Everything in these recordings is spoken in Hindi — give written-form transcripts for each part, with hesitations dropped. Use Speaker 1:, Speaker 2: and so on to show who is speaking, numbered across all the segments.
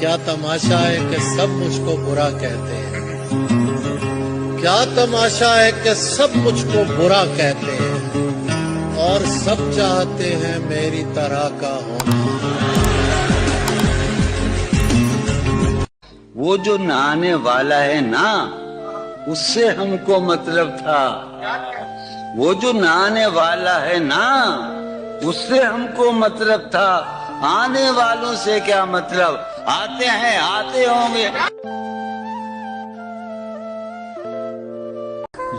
Speaker 1: क्या तमाशा है कि सब मुझको बुरा कहते हैं, क्या तमाशा है कि सब मुझको बुरा कहते हैं और सब चाहते हैं मेरी तरह का होना।
Speaker 2: वो जो नहाने वाला है ना, उससे हमको मतलब था। वो जो नहाने वाला है ना, उससे हमको मतलब था। आने वालों से क्या मतलब, आते हैं आते होंगे।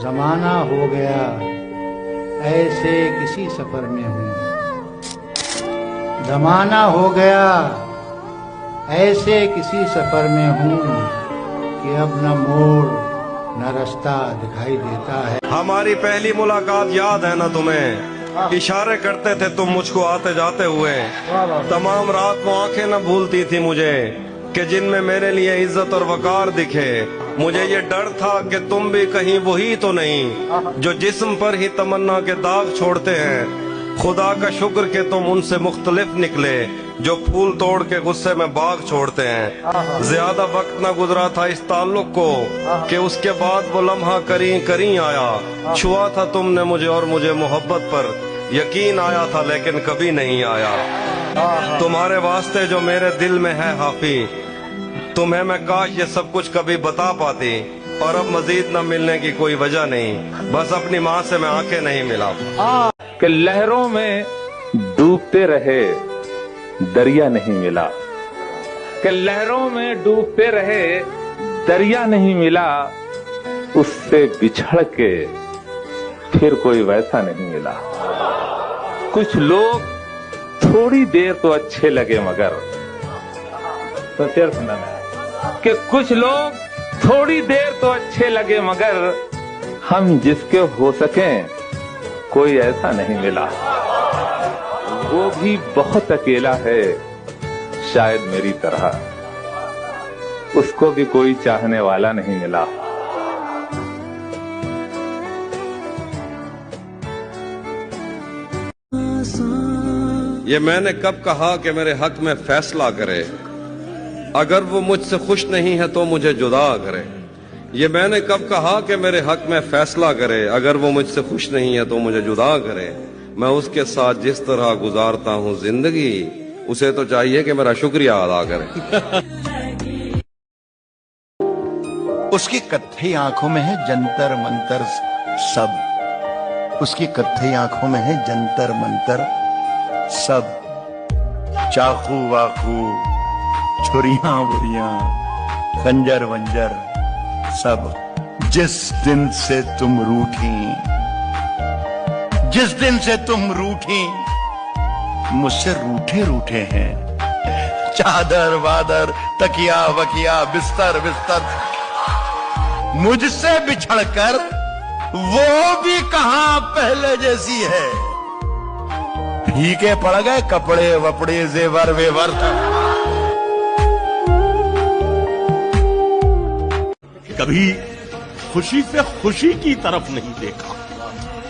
Speaker 3: जमाना हो गया ऐसे किसी सफर में हूँ, जमाना हो गया ऐसे किसी सफर में हूँ कि अब न मोड़ न रास्ता दिखाई देता है।
Speaker 4: हमारी पहली मुलाकात याद है ना तुम्हें? इशारे करते थे तुम मुझको आते जाते हुए। तमाम रात वो आंखें न भूलती थी मुझे कि जिनमें मेरे लिए इज्जत और वकार दिखे। मुझे ये डर था कि तुम भी कहीं वही तो नहीं जो जिस्म पर ही तमन्ना के दाग छोड़ते हैं। खुदा का शुक्र कि तुम उनसे मुख्तलिफ निकले जो फूल तोड़ के गुस्से में बाग छोड़ते हैं। ज्यादा वक्त न गुजरा था इस ताल्लुक को कि उसके बाद वो लम्हा करीं करीं आया। छुआ था तुमने मुझे और मुझे मोहब्बत पर यकीन आया था, लेकिन कभी नहीं आया। तुम्हारे वास्ते जो मेरे दिल में है हाफी, तुम्हें मैं काश ये सब कुछ कभी बता पाती। और अब मजीद न मिलने की कोई वजह नहीं, बस अपनी माँ से मैं आंखें नहीं मिला।
Speaker 5: कि लहरों में डूबते रहे दरिया नहीं मिला, कि लहरों में डूबते रहे दरिया नहीं मिला। उससे बिछड़ के फिर कोई वैसा नहीं मिला। कुछ लोग थोड़ी देर तो अच्छे लगे मगर, तो फिर सुना कि कुछ लोग थोड़ी देर तो अच्छे लगे मगर हम जिसके हो सकें कोई ऐसा नहीं मिला। वो भी बहुत अकेला है शायद मेरी तरह, उसको भी कोई चाहने वाला नहीं मिला।
Speaker 4: ये मैंने कब कहा कि मेरे हक में फैसला करे, अगर वो मुझसे खुश नहीं है तो मुझे जुदा करे। ये मैंने कब कहा कि मेरे हक में फैसला करे, अगर वो मुझसे खुश नहीं है तो मुझे जुदा करे। मैं उसके साथ जिस तरह गुजारता हूँ जिंदगी, उसे तो चाहिए कि मेरा शुक्रिया अदा करे।
Speaker 6: उसकी कत्थई आंखों में है जंतर मंतर सब, उसकी कत्थई आंखों में है जंतर मंतर सब। चाकू वाकू छुरियां बुरियां खंजर वंजर सब। जिस दिन से तुम रूठी, जिस दिन से तुम रूठी, मुझसे रूठे रूठे हैं। चादर वादर तकिया वकिया बिस्तर बिस्तर मुझसे बिछड़कर वो भी कहां पहले जैसी है। फीके पड़ गए कपड़े वपड़े जेवर वेवर।
Speaker 7: कभी खुशी से खुशी की तरफ नहीं देखा,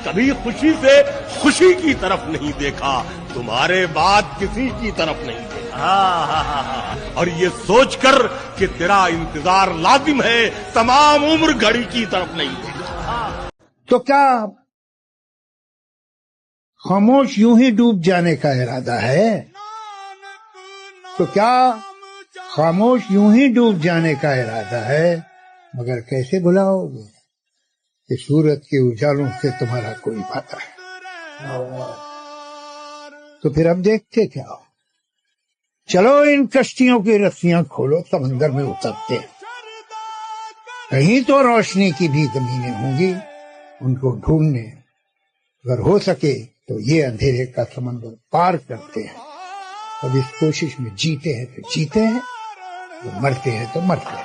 Speaker 7: कभी खुशी से खुशी की तरफ नहीं देखा, तुम्हारे बाद किसी की तरफ नहीं देखा। और ये सोचकर कि तेरा इंतजार लाजिम है, तमाम उम्र घड़ी की तरफ नहीं देखा।
Speaker 3: तो क्या खामोश यूं ही डूब जाने का इरादा है? तो क्या खामोश यूं ही डूब जाने का इरादा है? मगर कैसे भुलाओगे कि सूरत के उजालों से तुम्हारा कोई फायदा है? तो फिर अब देखते क्या हो? चलो इन कश्तियों की रस्सियां खोलो, समंदर में उतरते हैं। कहीं तो रोशनी की भी जमीनें होंगी, उनको ढूंढने अगर हो सके तो ये अंधेरे का समंदर पार करते हैं। अब इस कोशिश में जीते हैं तो जीते हैं, तो मरते हैं तो मरते हैं।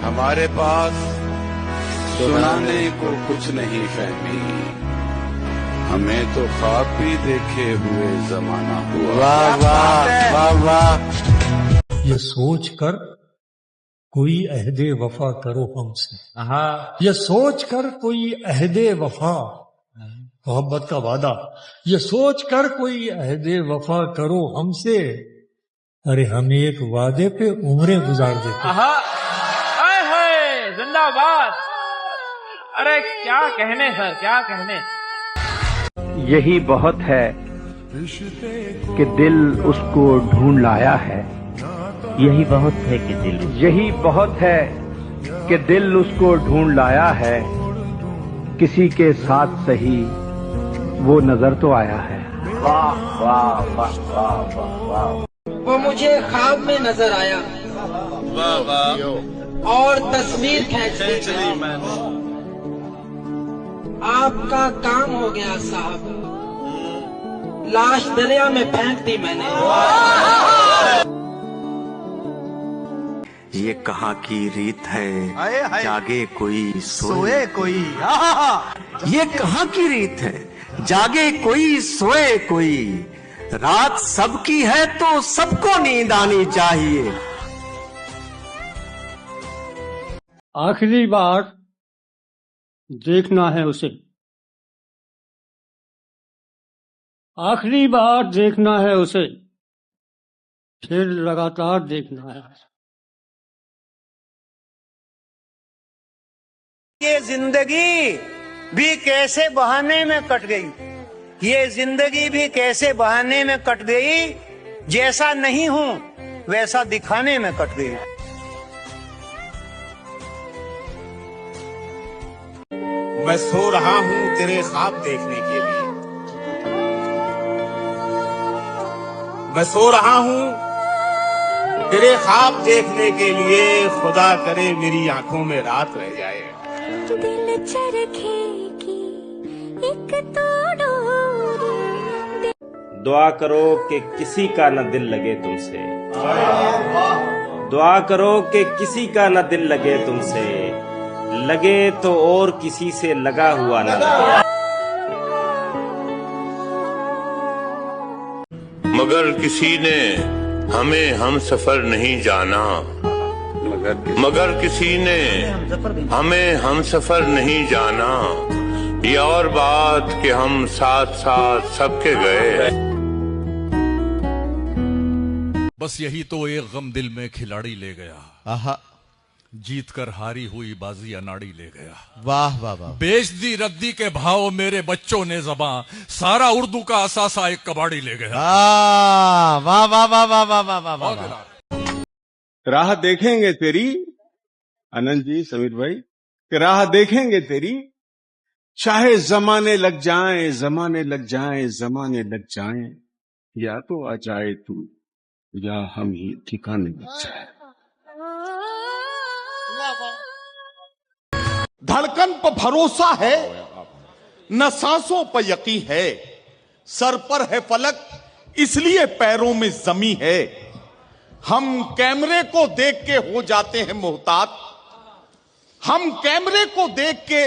Speaker 6: हमारे पास
Speaker 8: सुनाने को कुछ नहीं फहमी, हमें तो ख्वाब भी देखे हुए जमाना हुआ।
Speaker 6: वाह वाह वाह वाह।
Speaker 9: ये सोच कर कोई अहदे वफा करो हमसे, ये सोच कर कोई अहदे वफा मोहब्बत का वादा, ये सोच कर कोई अहदे वफा करो हमसे, अरे हम एक वादे पे उम्रें गुजार देते।
Speaker 10: जिंदाबाद। अरे क्या कहने सर, क्या कहने।
Speaker 11: यही बहुत है कि दिल उसको ढूंढ लाया है,
Speaker 10: यही बहुत है कि
Speaker 11: यही बहुत है कि दिल उसको ढूंढ लाया है, किसी के साथ सही वो नजर तो आया है।
Speaker 10: वाह वाह वाह वाह वाह वाह।
Speaker 12: वो मुझे ख्वाब में नजर आया,
Speaker 6: वाह वाह,
Speaker 12: और तस्वीर खींच ली मैंने। आपका काम हो गया साहब, लाश दरिया में फेंक दी मैंने।
Speaker 13: ये कहाँ की रीत है, जागे कोई
Speaker 6: सोए कोई।
Speaker 13: ये कहाँ की रीत है, जागे कोई सोए कोई। रात सबकी है तो सबको नींद आनी चाहिए।
Speaker 9: आखिरी बार देखना है उसे, आखिरी बार देखना है उसे, फिर लगातार देखना है।
Speaker 14: ये जिंदगी भी कैसे बहाने में कट गई, ये जिंदगी भी कैसे बहाने में कट गई, जैसा नहीं हूं वैसा दिखाने में कट गई।
Speaker 15: मैं सो रहा हूं तेरे ख्वाब देखने के लिए, मैं सो रहा हूं तेरे ख्वाब देखने के लिए। खुदा करे मेरी आंखों में रात रह जाए।
Speaker 16: दिल चरखेगी एक तो डोरी।
Speaker 17: दुआ करो कि किसी का न दिल लगे तुमसे, दुआ करो कि किसी का न दिल लगे तुमसे, लगे तो और किसी से लगा हुआ न लगे।
Speaker 18: मगर किसी ने हमें हम सफर नहीं जाना, मगर किसी ने हमें हम सफर नहीं जाना। ये और बात कि हम साथ साथ सबके गए।
Speaker 19: बस यही तो एक गम दिल में खिलाड़ी ले गया, आहा, जीत कर हारी हुई बाजी अनाड़ी ले गया।
Speaker 6: वाह वाह वाह।
Speaker 19: बेच दी रद्दी के भाव मेरे बच्चों ने ज़बां, सारा उर्दू का असासा एक कबाड़ी ले गया।
Speaker 6: वाह वाह वाह वाह वाह वाह वाह वाह।
Speaker 4: राह देखेंगे तेरी, आनंद जी, समीर भाई, कि राह देखेंगे तेरी, चाहे जमाने लग जाएं, जमाने लग जाएं, जमाने लग जाएं, या तो आ जाए तू या हम ही ठिकाने लग जाए।
Speaker 15: धड़कन पर भरोसा है, न सांसों पर यकीन है, सर पर है फलक इसलिए पैरों में जमी है। हम कैमरे को देख के हो जाते हैं मोहतात, हम कैमरे को देख के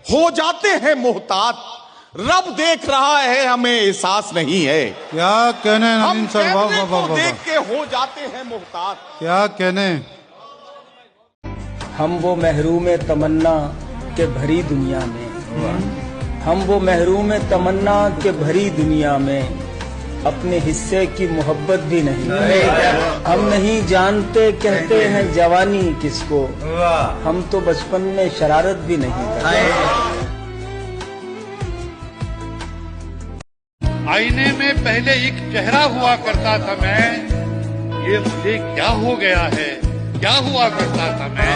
Speaker 15: हो जाते हैं मोहतात। रब देख रहा है हमें एहसास नहीं है।
Speaker 3: क्या कहने
Speaker 15: हम कैमरे को देख के हो जाते हैं मोहतात।
Speaker 3: क्या कहने।
Speaker 12: हम वो महरूम तमन्ना के भरी दुनिया में, हम वो महरूम तमन्ना के भरी दुनिया में, अपने हिस्से की मोहब्बत भी नहीं। हम नहीं जानते कहते हैं जवानी किसको, हम तो बचपन में शरारत भी नहीं करते।
Speaker 1: आईने में पहले एक चेहरा हुआ करता था मैं, ये मुझे क्या हो गया है, क्या हुआ करता था मैं।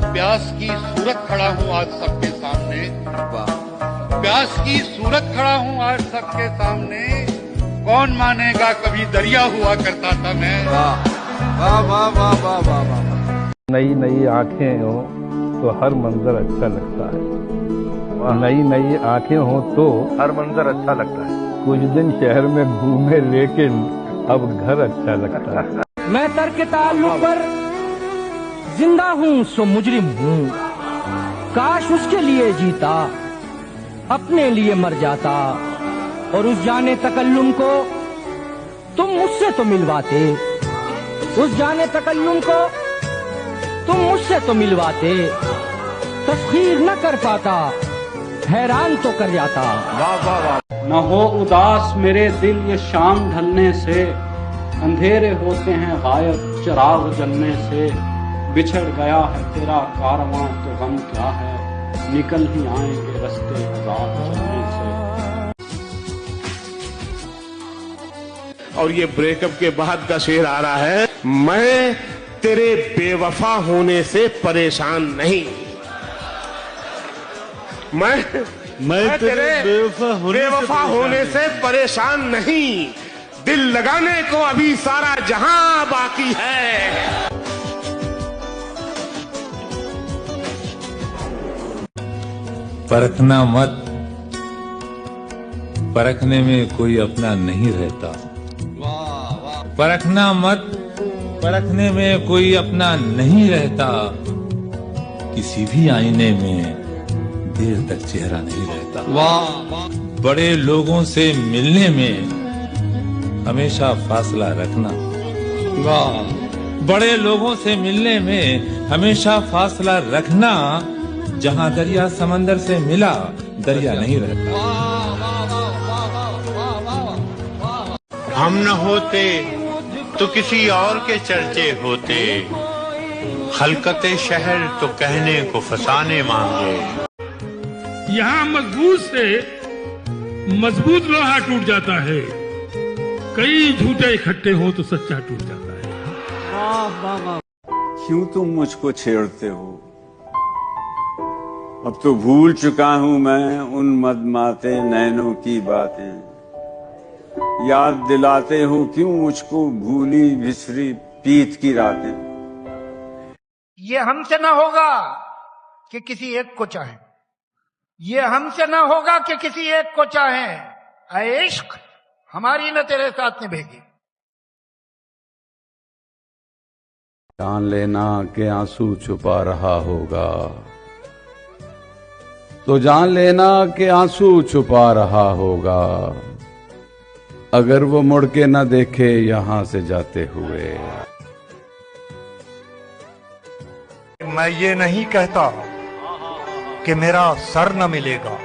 Speaker 1: प्यास की सूरत खड़ा हूँ आज सबके सामने, प्यास की सूरत खड़ा हूँ आज सबके सामने। कौन मानेगा कभी दरिया हुआ करता था मैं।
Speaker 6: वाह वाह वाह वाह वाह वाह वाह।
Speaker 5: नई नई आंखें हो तो हर मंजर अच्छा लगता है, नई नई आंखें हो तो हर मंजर अच्छा लगता है। कुछ दिन शहर में घूमे लेकिन अब घर अच्छा लगता है।
Speaker 10: मैं तर्क ताल्लुक पर जिंदा हूँ सो मुजरिम हूँ, काश उसके लिए जीता अपने लिए मर जाता, और उस जाने तकल्लुम को तुम मुझसे तो मिलवाते, उस जाने तकल्लुम को तुम मुझसे तो मिलवाते। तस्खीर न कर पाता हैरान तो कर जाता।
Speaker 11: वाह वाह वाह। न हो उदास मेरे दिल ये शाम ढलने से, अंधेरे होते हैं गायब चिराग जलने से। बिछड़ गया है तेरा कारवां तो गम क्या है, निकल ही आएंगे रास्ते हजार चलने से।
Speaker 7: और ये ब्रेकअप के बाद का शेर आ रहा है, मैं तेरे बेवफा होने से परेशान नहीं। मैं तेरे बेवफा होने से परेशान नहीं, दिल लगाने को अभी सारा जहां बाकी है।
Speaker 5: परखना मत, परखने में कोई अपना नहीं रहता। परखना मत, परखने में कोई अपना नहीं रहता। किसी भी आईने में देर तक चेहरा नहीं रहता। वाह। बड़े लोगों से मिलने में हमेशा फासला रखना। वाह। बड़े लोगों से मिलने में हमेशा फासला रखना। जहाँ दरिया समंदर से मिला, दरिया नहीं रहता।
Speaker 18: हम न होते तो किसी और के चर्चे होते, खलकते शहर तो कहने को फसाने मांगे।
Speaker 9: यहाँ मजबूत से मजबूत लोहा टूट जाता है, कई झूठे इकट्ठे हो तो सच्चा टूट जाता है।
Speaker 8: क्यों तुम मुझको छेड़ते हो? अब तो भूल चुका हूं मैं उन मदमाते नैनों की बातें। याद दिलाते हो क्यों मुझको भूली बिसरी पीत की रातें।
Speaker 3: ये हमसे ना होगा कि किसी एक को चाहे, ये हमसे ना होगा कि किसी एक को चाहे। ऐ इश्क हमारी न तेरे साथ निभेगी।
Speaker 8: जान लेना के आंसू छुपा रहा होगा, तो जान लेना के आंसू छुपा रहा होगा। अगर वो मुड़ के न देखे यहां से जाते हुए।
Speaker 20: मैं ये नहीं कहता कि मेरा सर न मिलेगा।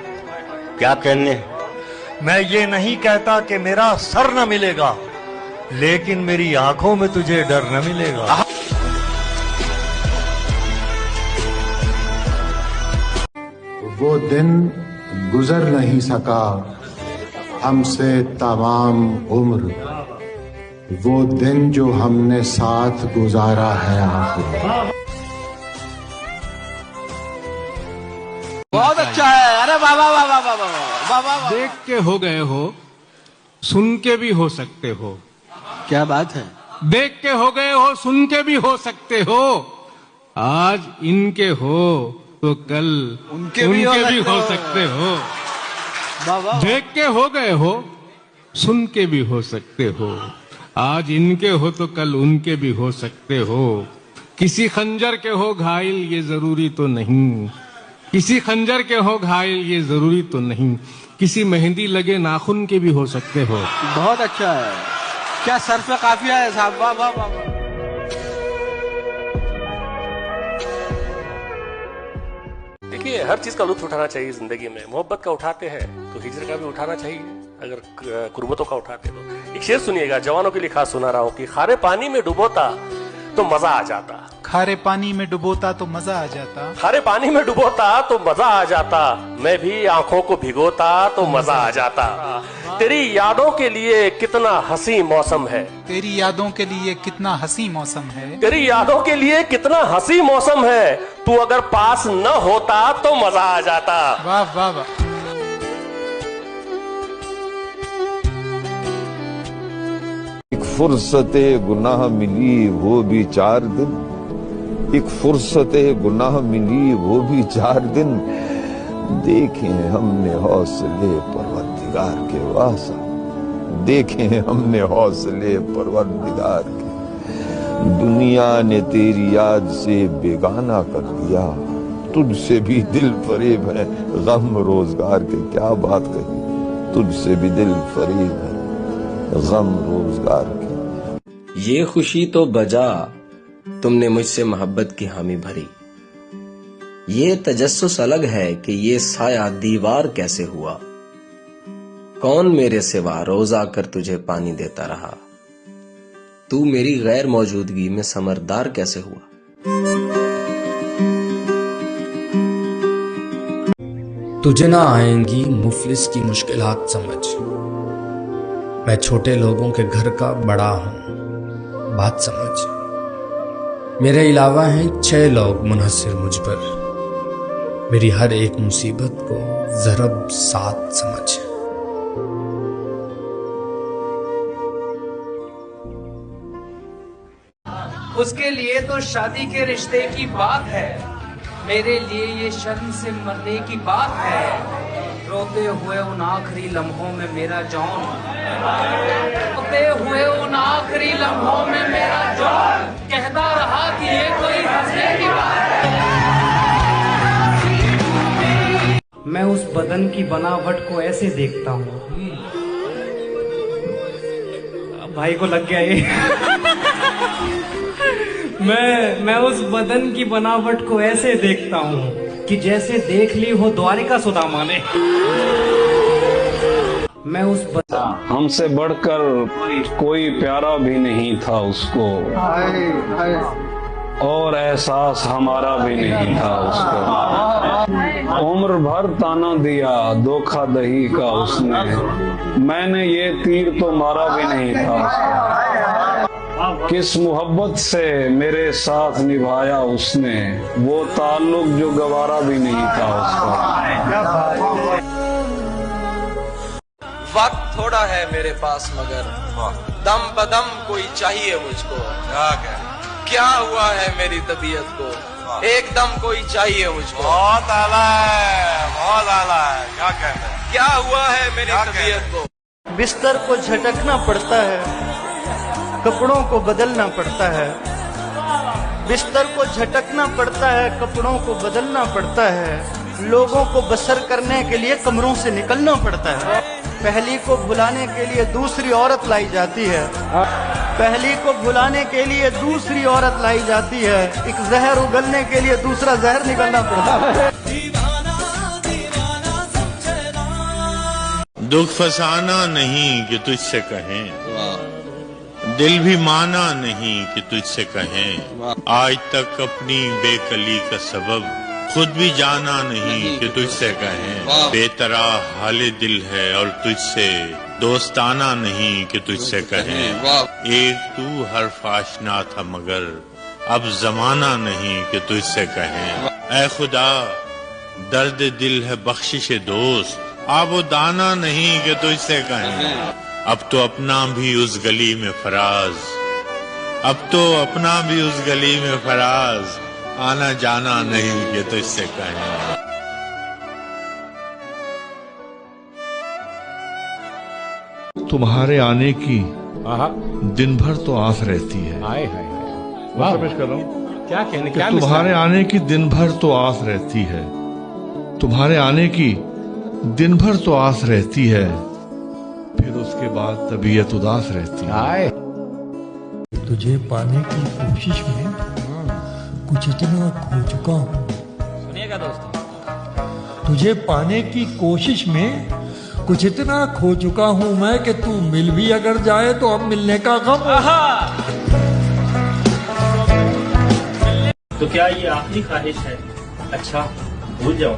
Speaker 18: क्या कहने?
Speaker 20: मैं ये नहीं कहता कि मेरा सर न मिलेगा, लेकिन मेरी आंखों में तुझे डर न मिलेगा।
Speaker 21: वो दिन गुजर नहीं सका हमसे तमाम उम्र, वो दिन जो हमने साथ गुजारा है आखिर।
Speaker 13: बहुत अच्छा है। अरे वाह वाह वाह वाह वाह वाह वाह।
Speaker 22: देख के हो गए हो, सुन के भी हो सकते हो।
Speaker 13: क्या बात है?
Speaker 22: देख के हो गए हो, सुन के भी हो सकते हो। आज इनके हो तो कल उनके भी हो सकते हो। देख के हो गए हो, सुन के भी हो सकते हो। आज इनके हो तो कल उनके भी हो सकते हो। किसी खंजर के हो घायल ये जरूरी तो नहीं, किसी खंजर के हो घायल ये जरूरी तो नहीं। किसी मेहंदी लगे नाखून के भी हो सकते हो।
Speaker 13: बहुत अच्छा है। क्या सर्फ काफिया है साहब। वाह वाह वाह।
Speaker 23: देखिए, हर चीज का लुत्फ उठाना चाहिए जिंदगी में। मोहब्बत का उठाते हैं तो हिजर का भी उठाना चाहिए, अगर कुर्बतों का उठाते तो। एक शेर सुनिएगा, जवानों के लिए खास सुना रहा हूं कि खारे पानी में डुबोता तो मजा आ जाता।
Speaker 24: खारे पानी में डुबोता तो मजा आ जाता।
Speaker 23: खारे पानी में डुबोता तो मजा आ जाता, मैं भी आंखों को भिगोता तो मजा आ जाता। तेरी यादों के लिए कितना हंसी मौसम है,
Speaker 24: तेरी यादों के लिए कितना हंसी मौसम है,
Speaker 23: तेरी यादों के लिए कितना हंसी मौसम है। तू अगर पास न होता तो मजा आ जाता।
Speaker 24: वाह वाह वाह।
Speaker 25: एक फुर्सते गुनाह मिली वो भी 4 दिन, एक फुर्सते गुनाह मिली वो भी 4 दिन। देखे हमने हौसले परवरदिगार के वासा, देखे हमने हौसले परवरदिगार के। दुनिया ने तेरी याद से बेगाना कर दिया, तुझसे भी दिल फरेब है गम रोजगार के। क्या बात कही, तुझसे भी दिल फरेब है गम रोजगार की।
Speaker 26: ये खुशी तो बजा तुमने मुझसे मोहब्बत की हामी भरी,
Speaker 2: ये तजस्सुस अलग है कि ये साया दीवार कैसे हुआ। कौन मेरे सिवा रोज आकर तुझे पानी देता रहा। तू मेरी गैर मौजूदगी में समरदार कैसे हुआ।
Speaker 14: तुझे ना आएंगी मुफलिस की मुश्किलात समझ। मैं छोटे लोगों के घर का बड़ा हूं, बात समझ। मेरे अलावा हैं 6 लोग मुनहसिर मुझ पर। मेरी हर एक मुसीबत को ज़रब 7 समझ।
Speaker 10: उसके लिए तो शादी के रिश्ते की बात है, मेरे लिए ये शर्म से मरने की बात है। रोते हुए उन आखिरी लम्हों में मेरा जौन, रोते हुए उन आखिरी लम्हों में मेरा जौन कहता रहा कि ये कोई हंसने की बात है। मैं उस बदन की बनावट को ऐसे देखता हूँ, भाई को लग गया ये। मैं उस बदन की बनावट को ऐसे देखता हूँ कि जैसे देख ली हो द्वारिका सुदामा ने। मैं उस
Speaker 11: हमसे बढ़कर कोई प्यारा भी नहीं था उसको, और एहसास हमारा भी नहीं था उसको। उम्र भर ताना दिया धोखा दही का उसने, मैंने ये तीर तो मारा भी नहीं था उसको। किस मोहब्बत से मेरे साथ निभाया उसने, वो ताल्लुक जो गवारा भी नहीं था उसका।
Speaker 2: वक्त थोड़ा है मेरे पास मगर दम बदम कोई चाहिए मुझको। क्या हुआ है मेरी तबीयत को, एकदम कोई चाहिए मुझको।
Speaker 20: बहुत आला है, बहुत आला है। क्या कहते हैं?
Speaker 2: क्या हुआ है मेरी तबीयत को।
Speaker 16: बिस्तर को झटकना पड़ता है, कपड़ों को बदलना पड़ता है। बिस्तर को झटकना पड़ता है, कपड़ों को बदलना पड़ता है। लोगों को बसर करने के लिए कमरों से निकलना पड़ता है। पहली को भुलाने के लिए दूसरी औरत लाई जाती है, पहली को भुलाने के लिए दूसरी औरत लाई जाती है। एक जहर उगलने के लिए दूसरा जहर निकलना पड़ता है।
Speaker 18: दुख फसाना नहीं कि तुझसे कहें, दिल भी माना नहीं कि तुझसे कहें। आज तक अपनी बेकली का सबब खुद भी जाना नहीं कि तुझसे कहें। बेतराह हाले दिल है और तुझसे दोस्ताना नहीं कि तुझसे कहें। एक तू हर्फ आशना था मगर अब जमाना नहीं कि तुझसे कहें। ऐ खुदा दर्द दिल है बख्शिश दोस्त, आबो दाना नहीं कि तुझसे कहें। अब तो अपना भी उस गली में फराज, अब तो अपना भी उस गली में फराज, आना जाना नहीं कि तुझसे कहें।
Speaker 17: तुम्हारे आने की दिन भर तो आस रहती है।
Speaker 22: क्या कहने, क्या
Speaker 17: तुम्हारे आने की दिन भर तो आस रहती है, तुम्हारे आने की दिन भर तो आस रहती है, फिर उसके बाद तबीयत उदास रहती है।
Speaker 19: तुझे पाने की कोशिश में कुछ इतना खो चुका हूँ।
Speaker 10: सुनिएगा दोस्तों,
Speaker 19: तुझे पाने की कोशिश में कुछ इतना खो चुका हूँ मैं कि तू मिल भी अगर जाए तो अब मिलने का गम।
Speaker 26: तो क्या ये आखिरी ख्वाहिश है? अच्छा भूल जाओ।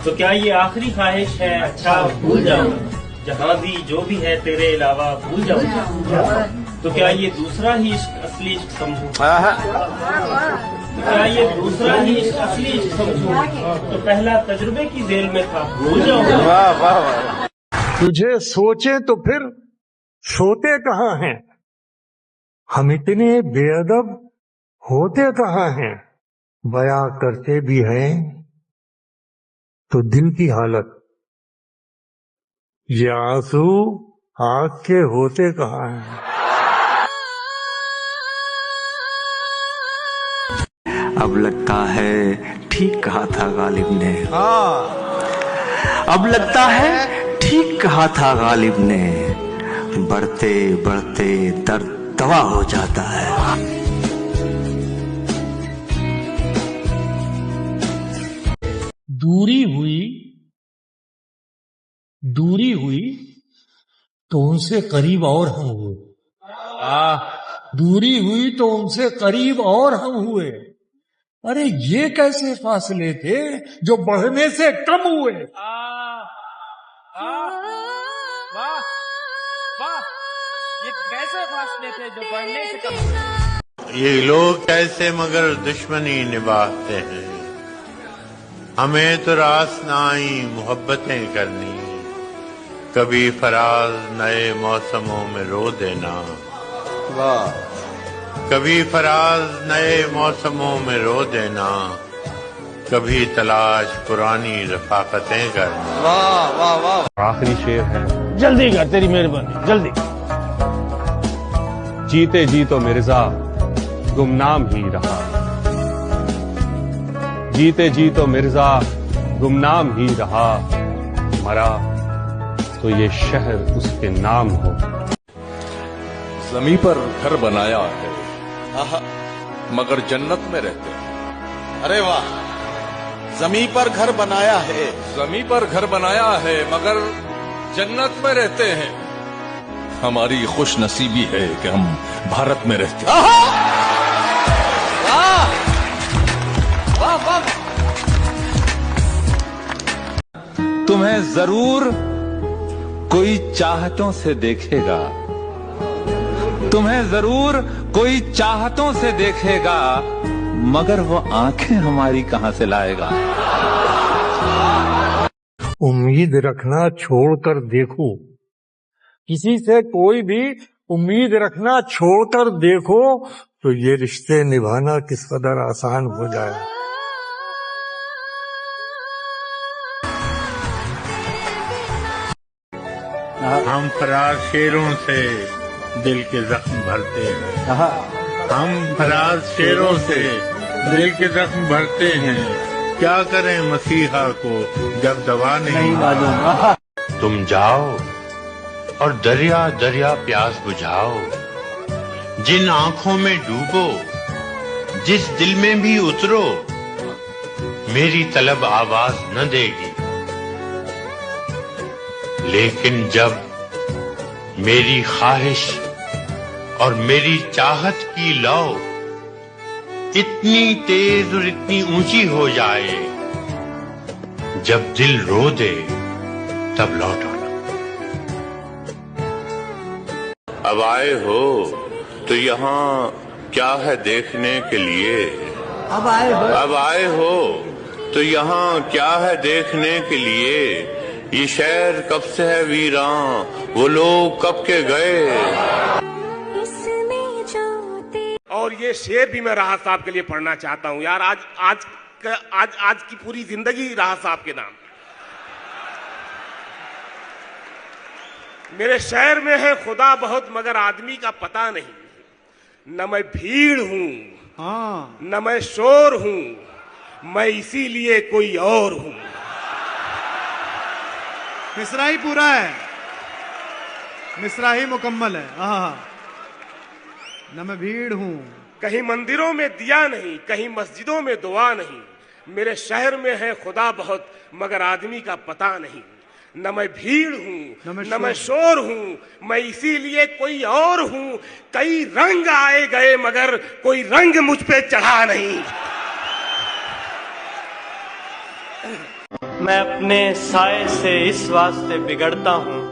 Speaker 26: तो क्या ये आखिरी ख्वाहिश है? अच्छा भूल जाओ। जहाँ भी जो भी है तेरे अलावा भूल जाओ। तो क्या ये दूसरा ही इश्क असली इश्क समझूं? क्या ये दूसरा ही इश्क असली इश्क समझूं? तो पहला तजुर्बे की जेल में था, भूल जाओ।
Speaker 19: तुझे सोचे तो फिर सोते कहाँ हैं, हम इतने बेअदब होते कहाँ हैं। बयां करते भी हैं तो दिल की हालत, ये आंसू आँख के होते कहाँ हैं।
Speaker 13: अब लगता है ठीक कहा था गालिब ने, अब लगता है ठीक कहा था गालिब ने। बढ़ते बढ़ते दर्द दवा हो जाता है।
Speaker 9: दूरी हुई तो उनसे करीब और हम हुए। दूरी हुई तो उनसे करीब और हम हुए। अरे ये कैसे फासले थे जो बढ़ने से कम हुए।
Speaker 10: वाह वाह, ये कैसे फासले थे जो बढ़ने से कम।
Speaker 1: ये लोग कैसे मगर दुश्मनी निभाते हैं। हमें तो रास ना आई मोहब्बतें करनी। कभी फराज नए मौसमों में रो देना। वाह। कभी फराज नए मौसमों में रो देना। कभी तलाश पुरानी रफाकतें करना।
Speaker 10: वाह वाह वाह।
Speaker 5: आखिरी शेर है।
Speaker 10: जल्दी कर, तेरी मेहरबानी, जल्दी।
Speaker 5: जीते जी तो मिर्जा गुमनाम ही रहा। जीते जी तो मिर्जा गुमनाम ही रहा। मरा तो ये शहर उसके नाम हो।
Speaker 4: जमीन पर घर बनाया है मगर जन्नत में रहते हैं।
Speaker 20: अरे वाह, जमीन पर घर बनाया है।
Speaker 4: जमीन पर घर बनाया है मगर जन्नत में रहते हैं। हमारी खुश नसीबी है कि हम भारत में रहते हैं।
Speaker 20: वाह वाह।
Speaker 4: तुम्हें जरूर कोई चाहतों से देखेगा। तुम्हें जरूर कोई चाहतों से देखेगा मगर वो आंखें हमारी कहां से लाएगा।
Speaker 19: उम्मीद रखना छोड़कर देखो। किसी से कोई भी उम्मीद रखना छोड़कर देखो तो ये रिश्ते निभाना किस कदर आसान हो जाए।
Speaker 1: हम फराज शेरों से दिल के जख्म भरते हैं। हम फराज शेरों से दिल के जख्म भरते हैं। क्या करें मसीहा को जब दवा नहीं मालूम। तुम जाओ और दरिया दरिया प्यास बुझाओ। जिन आंखों में डूबो, जिस दिल में भी उतरो, मेरी तलब आवाज न देगी। लेकिन जब मेरी ख्वाहिश और मेरी चाहत की लौ इतनी तेज और इतनी ऊंची हो जाए, जब दिल रो दे तब लौट आना।
Speaker 18: अब आए हो तो यहाँ क्या है देखने के लिए। अब आए हो तो यहाँ क्या है देखने के लिए। ये शहर कब से है वीरां, वो लोग कब के गए।
Speaker 6: और ये शेर भी मैं राहत साहब के लिए पढ़ना चाहता हूं यार। आज की पूरी जिंदगी राहत साहब के नाम। मेरे शहर में है खुदा बहुत मगर आदमी का पता नहीं। न मैं भीड़ हूं, न मैं शोर हूं, मैं इसीलिए कोई और हूं।
Speaker 7: मिसरा ही पूरा है, मिसरा ही मुकम्मल है। न मैं भीड़ हूं।
Speaker 6: कहीं मंदिरों में दिया नहीं, कहीं मस्जिदों में दुआ नहीं। मेरे शहर में है खुदा बहुत मगर आदमी का पता नहीं। न मैं भीड़ हूं, न मैं शोर हूं, मैं इसीलिए कोई और हूं। कई रंग आए गए मगर कोई रंग मुझ पे चढ़ा नहीं।
Speaker 16: मैं अपने साए से इस वास्ते बिगड़ता हूँ।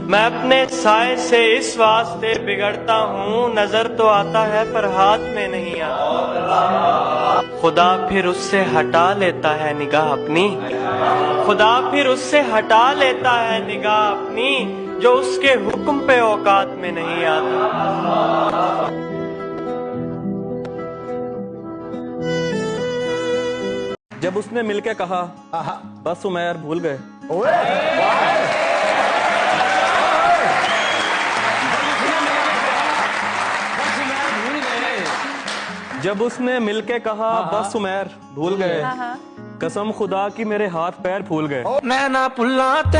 Speaker 16: मैं अपने साए से इस वास्ते बिगड़ता हूँ। नजर तो आता है पर हाथ में नहीं आता। खुदा फिर उससे हटा लेता है निगाह अपनी। खुदा फिर उससे हटा लेता है निगाह अपनी जो उसके हुक्म पे औकात में नहीं आता।
Speaker 12: जब उसने मिलके कहा बस उमैर भूल गए। जब उसने मिलके कहा बस उमैर भूल गए। कसम खुदा की मेरे हाथ पैर फूल गए।
Speaker 10: नैना पुल्लाते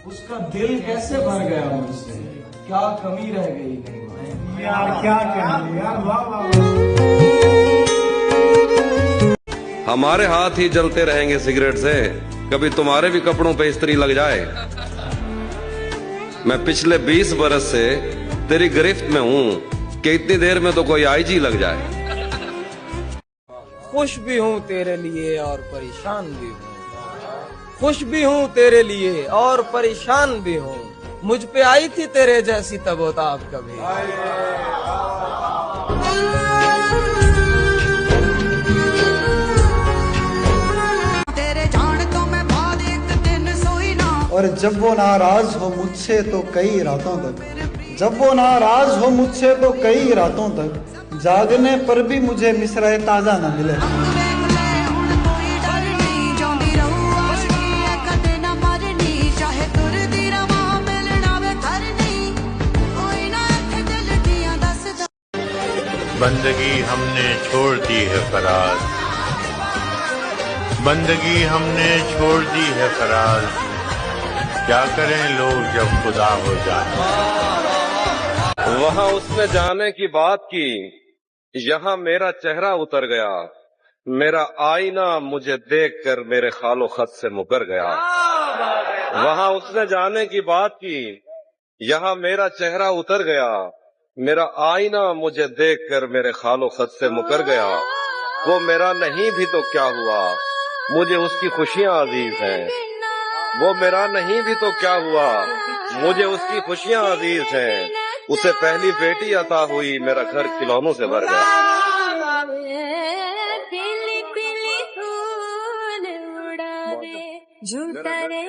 Speaker 7: उसका दिल कैसे भर गया मुझसे।
Speaker 10: क्या कमी रह गई नहीं
Speaker 7: यार, क्या कहें यार, वाह वाह।
Speaker 3: हमारे हाथ ही जलते रहेंगे सिगरेट से, कभी तुम्हारे भी कपड़ों पे इस्त्री लग जाए। मैं पिछले 20 बरस से तेरी गिरफ्त में हूँ कि इतनी देर में तो कोई आईजी लग जाए।
Speaker 10: खुश भी हूँ तेरे लिए और परेशान भी हूँ, खुश भी हूँ तेरे लिए और परेशान भी हूँ। मुझ पे आई थी तेरे जैसी तबोताब कभी।
Speaker 8: तेरे जान तो मैं बाद एक दिन सोई ना।
Speaker 15: और जब वो नाराज हो मुझसे तो कई रातों तक, जब वो नाराज हो मुझसे तो कई रातों तक, जागने पर भी मुझे मिसरा ताजा न मिले।
Speaker 1: बंदगी हमने छोड़ दी है फराज, बंदगी हमने छोड़ दी है फराज, क्या करें लोग जब खुदा हो जाए।
Speaker 3: वहाँ उसने जाने की बात की, यहाँ मेरा चेहरा उतर गया, मेरा आईना मुझे देखकर मेरे खालो खत से मुकर गया। वहाँ उसने जाने की बात की, यहाँ मेरा चेहरा उतर गया, मेरा आईना मुझे देखकर मेरे खालो खत से मुकर गया। वो मेरा नहीं भी तो क्या हुआ, मुझे उसकी खुशियाँ अजीज हैं। वो मेरा नहीं भी तो क्या हुआ, मुझे उसकी खुशियाँ अजीज हैं। उसे पहली बेटी अता हुई, मेरा घर खिलौनों से भर गया।
Speaker 8: झूठा रे